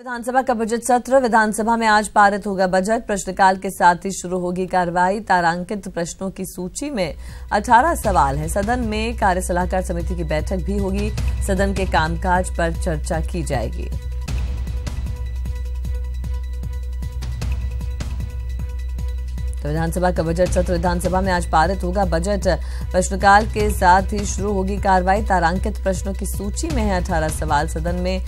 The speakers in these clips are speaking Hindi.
विधानसभा का बजट सत्र। विधानसभा में आज पारित होगा बजट। प्रश्नकाल के साथ ही शुरू होगी कार्रवाई। तारांकित प्रश्नों की सूची में 18 सवाल हैं। सदन में कार्य सलाहकार समिति की बैठक भी होगी। सदन के कामकाज पर चर्चा की जाएगी। तो विधानसभा का बजट सत्र। विधानसभा में आज पारित होगा बजट। प्रश्नकाल के साथ ही शुरू होगी कार्रवाई। तारांकित प्रश्नों की सूची में है 18 सवाल। सदन में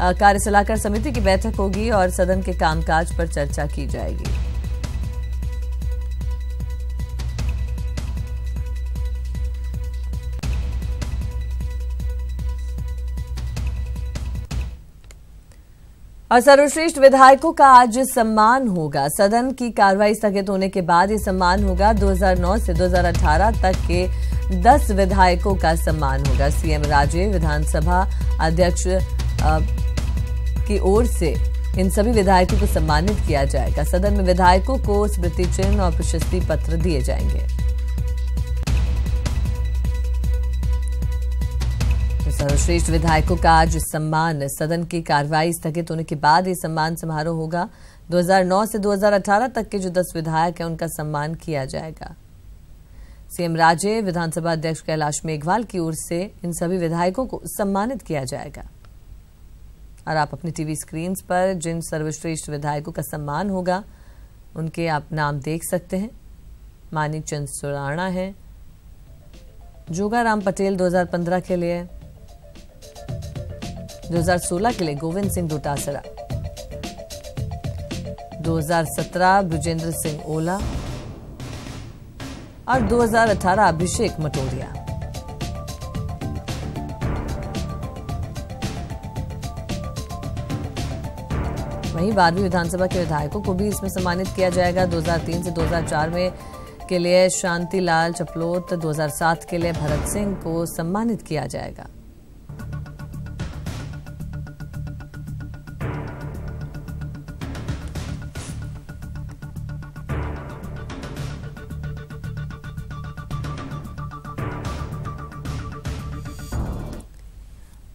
कार्य सलाहकार समिति की बैठक होगी और सदन के कामकाज पर चर्चा की जाएगी। और सर्वश्रेष्ठ विधायकों का आज सम्मान होगा। सदन की कार्रवाई स्थगित होने के बाद ये सम्मान होगा। 2009 से 2018 तक के 10 विधायकों का सम्मान होगा। सीएम राजे विधानसभा अध्यक्ष की ओर से इन सभी विधायकों को सम्मानित किया जाएगा। सदन में विधायकों को स्मृति चिन्ह और प्रशस्ति पत्र दिए जाएंगे। तो सर्वश्रेष्ठ विधायकों का आज सम्मान। सदन की कार्रवाई स्थगित होने के बाद ये सम्मान समारोह होगा। 2009 से 2018 तक के जो 10 विधायक हैं उनका सम्मान किया जाएगा। सीएम राजे विधानसभा अध्यक्ष कैलाश मेघवाल की ओर से इन सभी विधायकों को सम्मानित किया जाएगा। और आप अपनी टीवी स्क्रीन पर जिन सर्वश्रेष्ठ विधायकों का सम्मान होगा उनके आप नाम देख सकते हैं। मानिक चंद सुराणा है, जोगाराम पटेल 2015 के लिए, 2016 के लिए गोविंद सिंह डोटासरा, 2017 बृजेंद्र सिंह ओला और 2018 अभिषेक मटोरिया। वहीं 12वीं विधानसभा के विधायकों को भी इसमें सम्मानित किया जाएगा। 2003 से 2004 में के लिए शांति लाल चपलोत, 2007 के लिए भरत सिंह को सम्मानित किया जाएगा।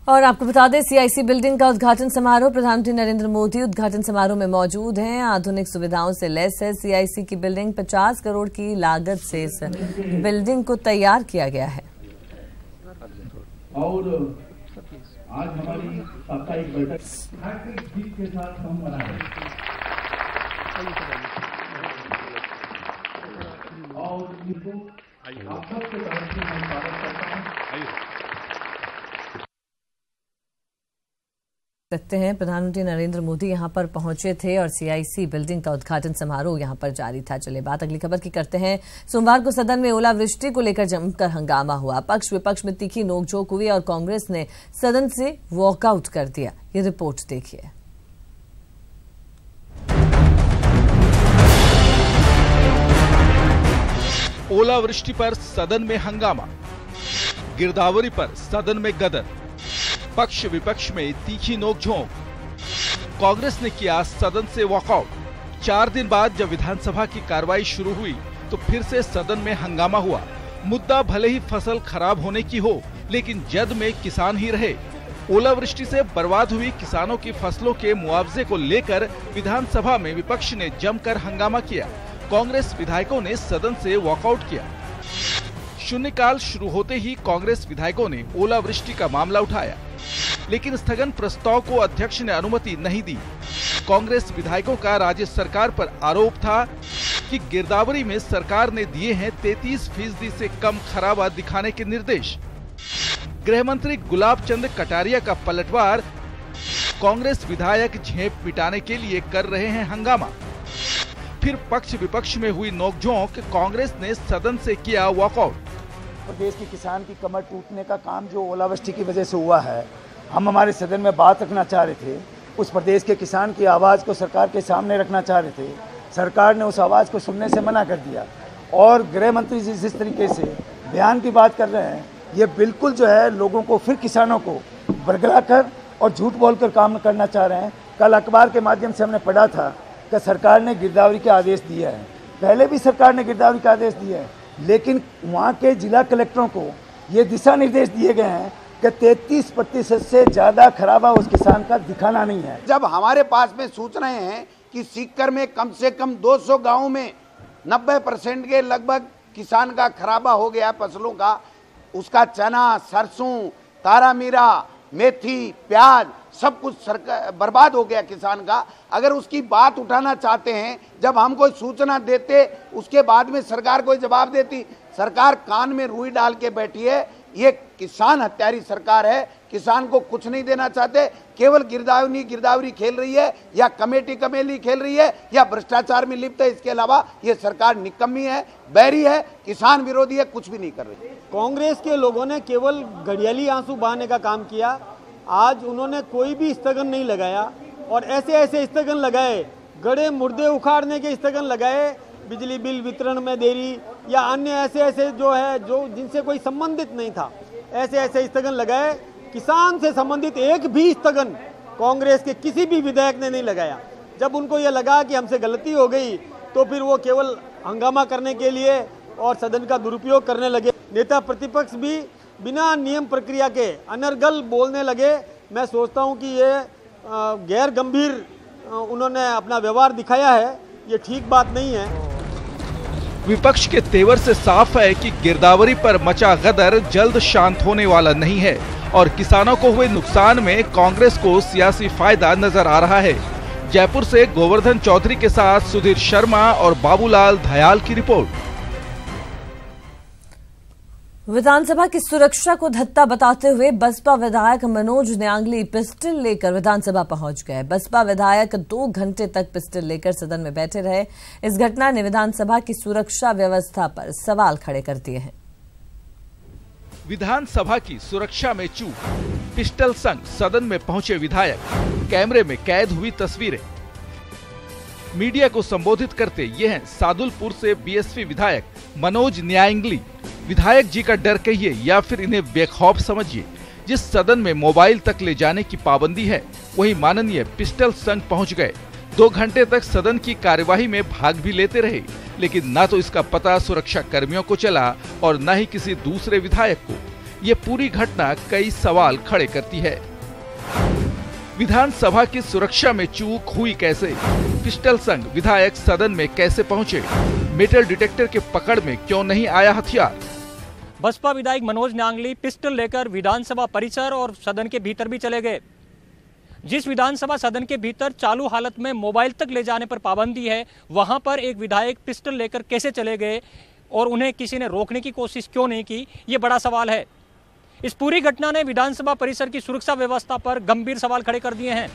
और आपको बता दें, सीआईसी बिल्डिंग का उद्घाटन समारोह। प्रधानमंत्री नरेंद्र मोदी उद्घाटन समारोह में मौजूद हैं। आधुनिक सुविधाओं से लैस है सीआईसी की बिल्डिंग। 50 करोड़ की लागत से इस बिल्डिंग को तैयार किया गया है। और आज हमारी साप्ताहिक बैठक के साथ हम बना रहे हैं और इसको आप सबके तरफ से मैं स्वागत करता हूं। सकते हैं प्रधानमंत्री नरेंद्र मोदी यहां पर पहुंचे थे और सीआईसी बिल्डिंग का उद्घाटन समारोह यहां पर जारी था। चले बात अगली खबर की करते हैं। सोमवार को सदन में ओलावृष्टि को लेकर जमकर हंगामा हुआ। पक्ष विपक्ष में तीखी नोकझोंक हुई और कांग्रेस ने सदन से वॉकआउट कर दिया। ये रिपोर्ट देखिए। ओलावृष्टि पर सदन में हंगामा, गिरदावरी पर सदन में गदर, पक्ष विपक्ष में तीखी नोकझोंक। कांग्रेस ने किया सदन से वॉकआउट। 4 दिन बाद जब विधानसभा की कार्रवाई शुरू हुई तो फिर से सदन में हंगामा हुआ। मुद्दा भले ही फसल खराब होने की हो, लेकिन जद में किसान ही रहे। ओलावृष्टि से बर्बाद हुई किसानों की फसलों के मुआवजे को लेकर विधानसभा में विपक्ष ने जमकर हंगामा किया। कांग्रेस विधायकों ने सदन से वॉकआउट किया। शून्यकाल शुरू होते ही कांग्रेस विधायकों ने ओलावृष्टि का मामला उठाया, लेकिन स्थगन प्रस्ताव को अध्यक्ष ने अनुमति नहीं दी। कांग्रेस विधायकों का राज्य सरकार पर आरोप था कि गिरदावरी में सरकार ने दिए हैं 33% से कम खराबा दिखाने के निर्देश। गृह मंत्री गुलाब चंद कटारिया का पलटवार। कांग्रेस विधायक झेप मिटाने के लिए कर रहे हैं हंगामा। फिर पक्ष विपक्ष में हुई नोकझोंक। कांग्रेस ने सदन से किया वॉकआउट। प्रदेश के किसान की कमर टूटने का काम जो ओलावृष्टि की वजह से हुआ है, हम हमारे सदन में बात रखना चाह रहे थे। उस प्रदेश के किसान की आवाज़ को सरकार के सामने रखना चाह रहे थे। सरकार ने उस आवाज़ को सुनने से मना कर दिया। और गृह मंत्री जी जिस तरीके से बयान की बात कर रहे हैं, ये बिल्कुल जो है लोगों को फिर किसानों को बरगला कर और झूठ बोलकर काम करना चाह रहे हैं। कल अखबार के माध्यम से हमने पढ़ा था कि सरकार ने गिरदावरी के आदेश दिया है। पहले भी सरकार ने गिरदावरी का आदेश दिया है, लेकिन वहाँ के जिला कलेक्टरों को ये दिशा निर्देश दिए गए हैं कि 33% से ज़्यादा खराबा उस किसान का दिखाना नहीं है। जब हमारे पास में सूचनाएं हैं कि सीकर में कम से कम 200 गाँव में 90% के लगभग किसान का खराबा हो गया फसलों का, उसका चना, सरसों, तारा मीरा, मेथी, प्याज सब कुछ सरकार बर्बाद हो गया किसान का। अगर उसकी बात उठाना चाहते हैं, जब हम कोई सूचना देते उसके बाद में सरकार कोई जवाब देती, सरकार कान में रुई डाल के बैठी है। ये किसान हत्यारी सरकार है, किसान को कुछ नहीं देना चाहते, केवल गिरदावरी खेल रही है या कमेटी कमेली खेल रही है या भ्रष्टाचार में लिप्त है। इसके अलावा ये सरकार निकम्मी है, बैरी है, किसान विरोधी है, कुछ भी नहीं कर रही। कांग्रेस के लोगों ने केवल घड़ियाली आंसू बहाने का काम किया। आज उन्होंने कोई भी स्थगन नहीं लगाया और ऐसे ऐसे स्थगन लगाए, गड़े मुर्दे उखाड़ने के स्थगन लगाए, बिजली बिल वितरण में देरी या अन्य ऐसे ऐसे जो है जो जिनसे कोई संबंधित नहीं था, ऐसे ऐसे स्थगन लगाए। किसान से संबंधित एक भी स्थगन कांग्रेस के किसी भी विधायक ने नहीं लगाया। जब उनको ये लगा कि हमसे गलती हो गई तो फिर वो केवल हंगामा करने के लिए और सदन का दुरुपयोग करने लगे। नेता प्रतिपक्ष भी बिना नियम प्रक्रिया के अनर्गल बोलने लगे। मैं सोचता हूं कि ये गैर गंभीर उन्होंने अपना व्यवहार दिखाया है, ये ठीक बात नहीं है। विपक्ष के तेवर से साफ है कि गिरदावरी पर मचा गदर जल्द शांत होने वाला नहीं है और किसानों को हुए नुकसान में कांग्रेस को सियासी फायदा नजर आ रहा है। जयपुर से गोवर्धन चौधरी के साथ सुधीर शर्मा और बाबूलाल धयाल की रिपोर्ट। विधानसभा की सुरक्षा को धत्ता बताते हुए बसपा विधायक मनोज न्यांगली पिस्टल लेकर विधानसभा पहुंच गए। बसपा विधायक 2 घंटे तक पिस्टल लेकर सदन में बैठे रहे। इस घटना ने विधानसभा की सुरक्षा व्यवस्था पर सवाल खड़े कर दिए हैं। विधानसभा की सुरक्षा में चूक, पिस्टल संग सदन में पहुंचे विधायक, कैमरे में कैद हुई तस्वीरें। मीडिया को संबोधित करते ये हैं सादुलपुर से बीएसपी विधायक मनोज न्यांगली। विधायक जी का डर कहिए या फिर इन्हें बेखौफ समझिए। जिस सदन में मोबाइल तक ले जाने की पाबंदी है, वहीं माननीय पिस्टल संग पहुंच गए। 2 घंटे तक सदन की कार्यवाही में भाग भी लेते रहे, लेकिन न तो इसका पता सुरक्षा कर्मियों को चला और न ही किसी दूसरे विधायक को। ये पूरी घटना कई सवाल खड़े करती है। विधानसभा की सुरक्षा में चूक हुई कैसे? पिस्टल संग विधायक सदन में कैसे पहुंचे? मेटल डिटेक्टर के पकड़ में क्यों नहीं आया हथियार? बसपा विधायक मनोज न्यांगली पिस्टल लेकर विधानसभा परिसर और सदन के भीतर भी चले गए। जिस विधानसभा सदन के भीतर चालू हालत में मोबाइल तक ले जाने पर पाबंदी है, वहां पर एक विधायक पिस्टल लेकर कैसे चले गए और उन्हें किसी ने रोकने की कोशिश क्यों नहीं की, ये बड़ा सवाल है। इस पूरी घटना ने विधानसभा परिसर की सुरक्षा व्यवस्था पर गंभीर सवाल खड़े कर दिए हैं।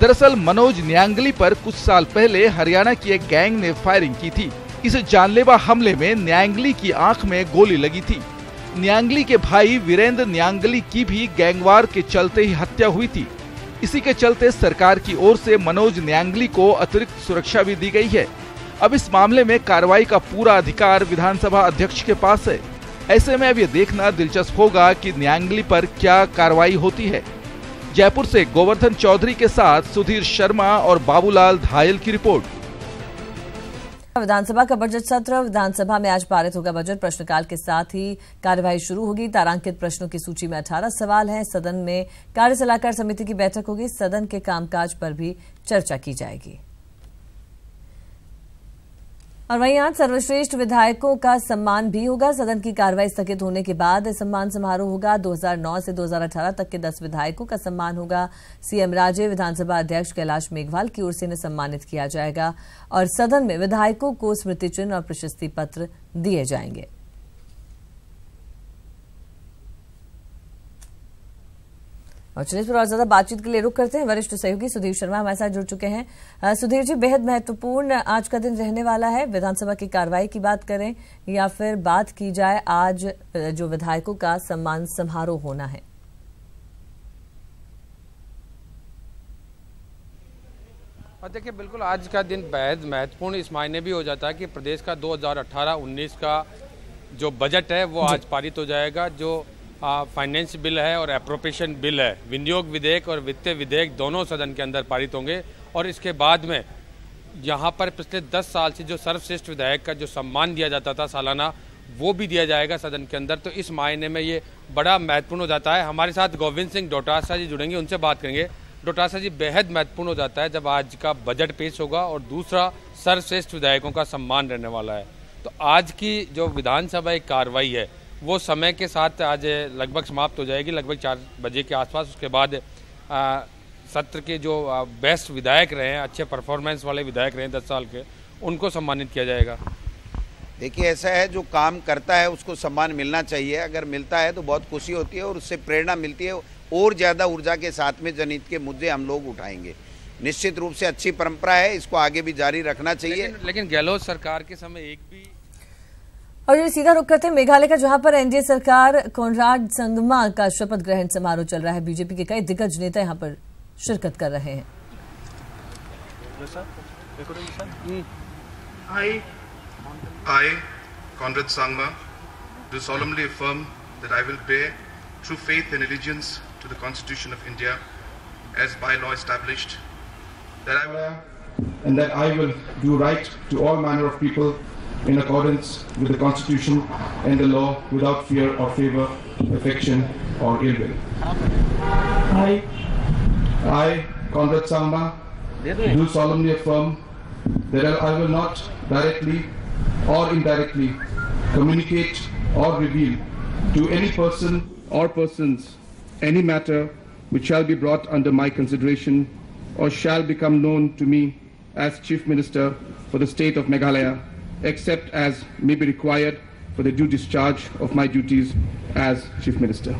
दरअसल मनोज न्यांगली पर कुछ साल पहले हरियाणा की एक गैंग ने फायरिंग की थी। इस जानलेवा हमले में न्यांगली की आंख में गोली लगी थी। न्यांगली के भाई वीरेंद्र न्यांगली की भी गैंगवार के चलते ही हत्या हुई थी। इसी के चलते सरकार की ओर से मनोज न्यांगली को अतिरिक्त सुरक्षा भी दी गई है। अब इस मामले में कार्रवाई का पूरा अधिकार विधानसभा अध्यक्ष के पास है। ऐसे में अब ये देखना दिलचस्प होगा कि न्यांगली पर क्या कार्रवाई होती है। जयपुर से गोवर्धन चौधरी के साथ सुधीर शर्मा और बाबूलाल धायल की रिपोर्ट। विधानसभा का बजट सत्र। विधानसभा में आज पारित होगा बजट। प्रश्नकाल के साथ ही कार्यवाही शुरू होगी। तारांकित प्रश्नों की सूची में 18 सवाल हैं। सदन में कार्य सलाहकार समिति की बैठक होगी। सदन के कामकाज पर भी चर्चा की जाएगी। और वहीं आज सर्वश्रेष्ठ विधायकों का सम्मान भी होगा। सदन की कार्रवाई स्थगित होने के बाद सम्मान समारोह होगा। 2009 से 2018 तक के 10 विधायकों का सम्मान होगा। सीएम राजे, विधानसभा अध्यक्ष कैलाश मेघवाल की ओर से इन्हें सम्मानित किया जाएगा और सदन में विधायकों को स्मृति चिन्ह और प्रशस्ति पत्र दिए जाएंगे। और चलिए इस पर और ज्यादा बातचीत के लिए रुक करते हैं। वरिष्ठ सहयोगी सुधीर शर्मा हमारे साथ जुड़ चुके हैं। सुधीर जी, बेहद महत्वपूर्ण आज का दिन रहने वाला है। विधानसभा की कार्रवाई की बात करें या फिर बात की जाए आज जो विधायकों का सम्मान समारोह होना है। और देखिए, बिल्कुल आज का दिन बेहद महत्वपूर्ण इस मायने भी हो जाता है कि प्रदेश का 2018-19 का जो बजट है वो आज पारित हो जाएगा। जो फाइनेंस बिल है और एप्रोप्रिएशन बिल है, विनियोग विधेयक और वित्तीय विधेयक दोनों सदन के अंदर पारित होंगे। और इसके बाद में यहाँ पर पिछले 10 साल से जो सर्वश्रेष्ठ विधायक का जो सम्मान दिया जाता था सालाना, वो भी दिया जाएगा सदन के अंदर। तो इस मायने में ये बड़ा महत्वपूर्ण हो जाता है। हमारे साथ गोविंद सिंह डोटासरा जी जुड़ेंगे, उनसे बात करेंगे। डोटासरा जी, बेहद महत्वपूर्ण हो जाता है जब आज का बजट पेश होगा और दूसरा सर्वश्रेष्ठ विधायकों का सम्मान रहने वाला है। तो आज की जो विधानसभा एक कार्रवाई है वो समय के साथ आज लगभग समाप्त हो जाएगी, लगभग 4 बजे के आसपास। उसके बाद सत्र के जो बेस्ट विधायक रहे हैं, अच्छे परफॉर्मेंस वाले विधायक रहे हैं 10 साल के, उनको सम्मानित किया जाएगा। देखिए, ऐसा है, जो काम करता है उसको सम्मान मिलना चाहिए। अगर मिलता है तो बहुत खुशी होती है और उससे प्रेरणा मिलती है। और ज़्यादा ऊर्जा के साथ में जनहित के मुद्दे हम लोग उठाएंगे। निश्चित रूप से अच्छी परंपरा है, इसको आगे भी जारी रखना चाहिए। लेकिन गहलोत सरकार के समय एक भी। और ये सीधा रुख करते हैं मेघालय का, जहां पर एनडीए सरकार कोनराड संगमा का शपथ ग्रहण समारोह चल रहा है। बीजेपी के कई दिग्गज नेता यहां पर शिरकत कर रहे हैं। I, Conrad Sangma, do solemnly affirm that I will bear true faith and allegiance to the Constitution of India as by law established, and that I will do right to all manner of people in accordance with the Constitution and the law without fear or favor, affection or ill will. I, Conrad Sangma, do solemnly affirm that I will not directly or indirectly communicate or reveal to any person or persons any matter which shall be brought under my consideration or shall become known to me as Chief Minister for the state of Meghalaya, except as may be required for the due discharge of my duties as Chief Minister.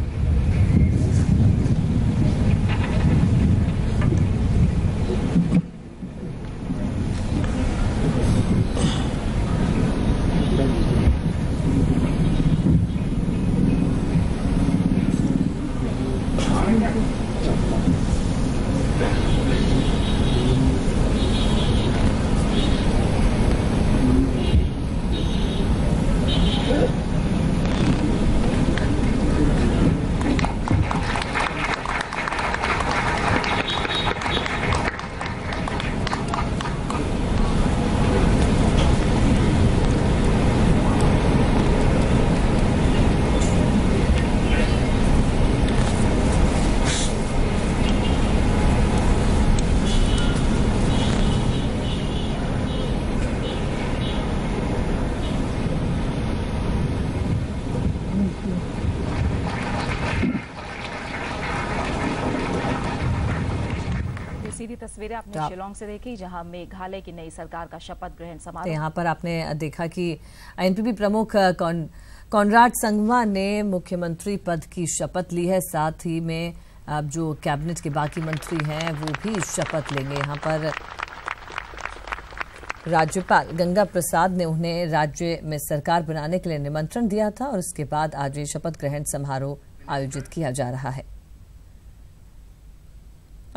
सीधी तस्वीरें आपने शिलोंग से देखी, जहां मेघालय की नई सरकार का शपथ ग्रहण समारोह। यहाँ पर आपने देखा कि एनपीपी प्रमुख कोनराड संगमा ने मुख्यमंत्री पद की शपथ ली है। साथ ही में अब जो कैबिनेट के बाकी मंत्री हैं वो भी शपथ लेंगे। यहाँ पर राज्यपाल गंगा प्रसाद ने उन्हें राज्य में सरकार बनाने के लिए निमंत्रण दिया था और उसके बाद आज ये शपथ ग्रहण समारोह आयोजित किया जा रहा है।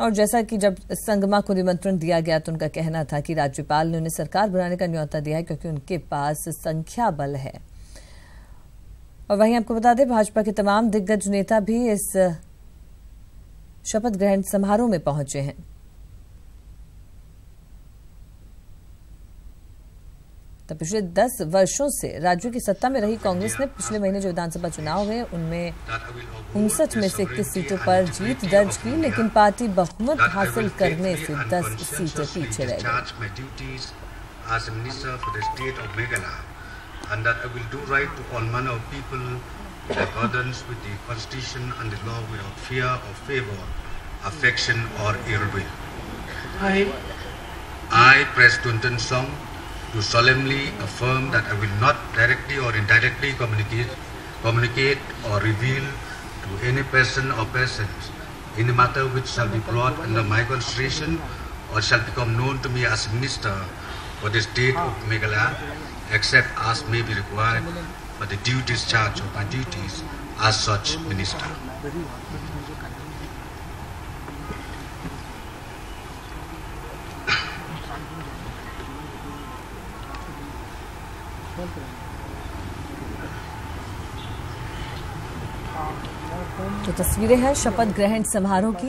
और जैसा कि जब संगमा को निमंत्रण दिया गया तो उनका कहना था कि राज्यपाल ने उन्हें सरकार बनाने का न्योता दिया है क्योंकि उनके पास संख्या बल है। और वहीं आपको बता दें, भाजपा के तमाम दिग्गज नेता भी इस शपथ ग्रहण समारोह में पहुंचे हैं। तो पिछले 10 वर्षों से राज्य की सत्ता में रही कांग्रेस ने पिछले महीने जो विधानसभा चुनाव हुए उनमें 59 में से 21 सीटों पर जीत दर्ज की, लेकिन पार्टी बहुमत हासिल करने से 10 सीटें पीछे रह गई। To solemnly affirm that I will not directly or indirectly communicate or reveal to any person or persons any matter which shall be brought under my consideration or shall become known to me as Minister for the state of Meghalaya, except as may be required for the due discharge of my duties as such Minister. तो तस्वीरें हैं शपथ ग्रहण समारोह की।